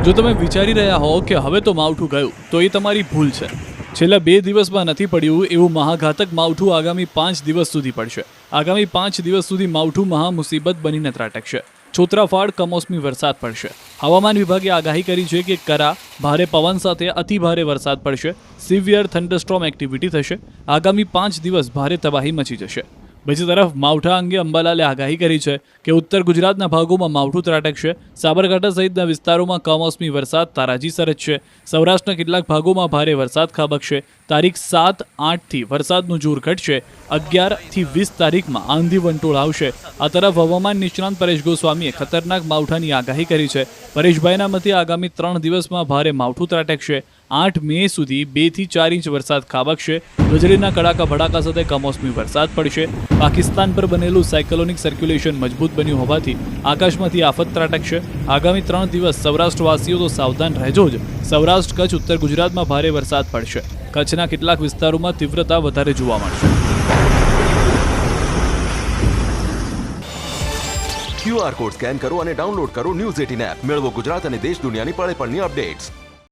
જો તમે વિચારી રહ્યા હો કે હવે તો માવઠું ગયું, તો એ તમારી ભૂલ છે. છેલ્લા 2 દિવસમાં નથી પડ્યું એવું મહાઘાતક માવઠું આગામી 5 દિવસ સુધી પડશે. આગામી 5 દિવસ સુધી માવઠું મહા મુસીબત બનીને ત્રાટકશે. છોતરાફાડ કમોસમી વરસાદ પડશે. હવામાન વિભાગે આગાહી કરી છે કે કરા, ભારે પવન સાથે અતિ ભારે વરસાદ પડશે. સિવિયર થંડરસ્ટ્રોમ એક્ટિવિટી થશે. આગામી 5 દિવસ ભારે તબાહી મચી જશે. બીજી તરફ માવઠા અંગે અંબાલાલે આગાહી કરી છે કે ઉત્તર ગુજરાતના ભાગોમાં માવઠું ત્રાટકશે. સાબરકાંઠા સહિતના વિસ્તારોમાં કમોસમી વરસાદ તારાજી સરજશે. સૌરાષ્ટ્રના કેટલાક ભાગોમાં ભારે વરસાદ ખાબકશે. તારીખ 7-8 થી વરસાદનું જોર ઘટશે. 11 થી 20 તારીખમાં આંધી વંટોળ આવશે. આ તરફ હવામાન નિષ્ણાંત પરેશ ગોસ્વામીએ ખતરનાક માવઠાની આગાહી કરી છે. પરેશભાઈના મતે આગામી 3 દિવસમાં ભારે માવઠું ત્રાટકશે. 8 મે સુધી 2 થી 4 ઇંચ વરસાદ ખાબકશે. વીજળીના કડાકા ભડાકા સાથે કમોસમી વરસાદ પડશે. પાકિસ્તાન પર બનેલું સાયક્લોનિક સર્ક્યુલેશન મજબૂત બન્યું હોવાથી આકાશમાંથી આફત ત્રાટકશે. આગામી 3 દિવસ સૌરાષ્ટ્રવાસીઓ તો સાવધાન રહેજો જ. સૌરાષ્ટ્ર, કચ્છ, ઉત્તર ગુજરાતમાં ભારે વરસાદ પડશે. કચ્છના કેટલાક વિસ્તારોમાં તીવ્રતા વધારે જોવા મળશે. QR કોડ સ્કેન કરો અને ડાઉનલોડ કરો ન્યૂઝ 18 એપ. મેળવો ગુજરાત અને દેશ દુનિયાની પળે પળની અપડેટ્સ.